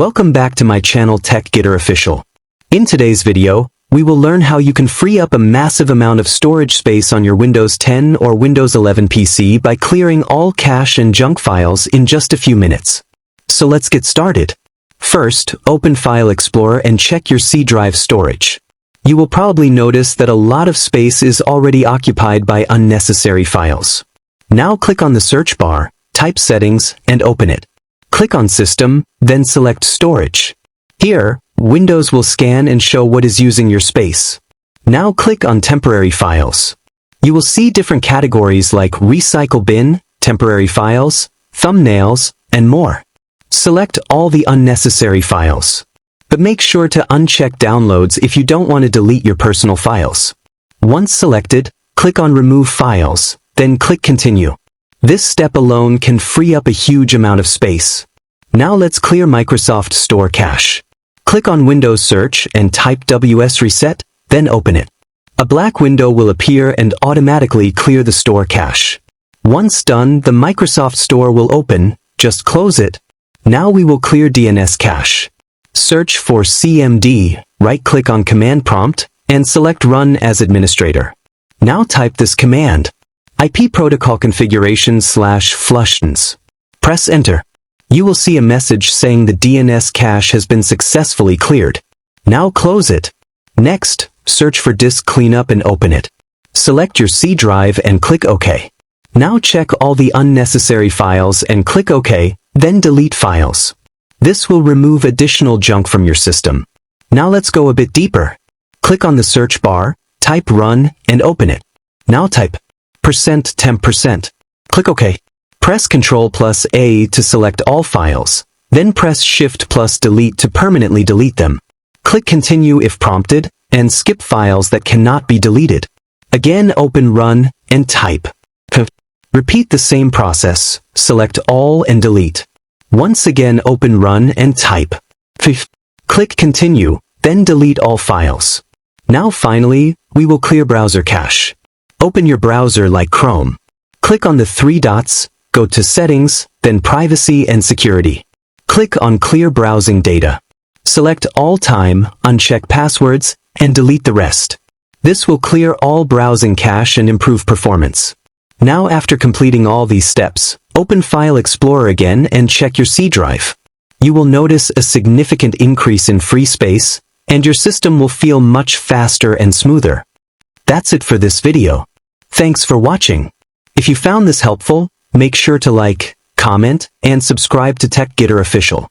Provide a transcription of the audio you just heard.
Welcome back to my channel TechGetter Official. In today's video, we will learn how you can free up a massive amount of storage space on your Windows 10 or Windows 11 PC by clearing all cache and junk files in just a few minutes. So let's get started. First, open File Explorer and check your C drive storage. You will probably notice that a lot of space is already occupied by unnecessary files. Now click on the search bar, type Settings, and open it. Click on System, then select Storage. Here, Windows will scan and show what is using your space. Now click on Temporary Files. You will see different categories like Recycle Bin, Temporary Files, Thumbnails, and more. Select all the unnecessary files. But make sure to uncheck Downloads if you don't want to delete your personal files. Once selected, click on Remove Files, then click Continue. This step alone can free up a huge amount of space. Now let's clear Microsoft Store cache. Click on Windows Search and type WS Reset, then open it. A black window will appear and automatically clear the store cache. Once done, the Microsoft Store will open, just close it. Now we will clear DNS cache. Search for CMD, right-click on Command Prompt, and select Run as Administrator. Now type this command. IP protocol configuration /flushtons. Press Enter. You will see a message saying the DNS cache has been successfully cleared. Now close it. Next, search for Disk Cleanup and open it. Select your C drive and click OK. Now check all the unnecessary files and click OK, then delete files. This will remove additional junk from your system. Now let's go a bit deeper. Click on the search bar, type Run, and open it. Now type %temp%. Click OK. Press Ctrl+A to select all files, then press Shift+Delete to permanently delete them. Click Continue if prompted, and skip files that cannot be deleted. Again, open Run and type. Repeat the same process, select all and delete. Once again, open Run and type. Click Continue, then delete all files. Now finally, we will clear browser cache. Open your browser like Chrome. Click on the three dots, go to Settings, then Privacy and Security. Click on Clear Browsing Data. Select All Time, uncheck Passwords, and delete the rest. This will clear all browsing cache and improve performance. Now after completing all these steps, open File Explorer again and check your C drive. You will notice a significant increase in free space, and your system will feel much faster and smoother. That's it for this video. Thanks for watching. If you found this helpful, make sure to like, comment, and subscribe to TechGetter Official.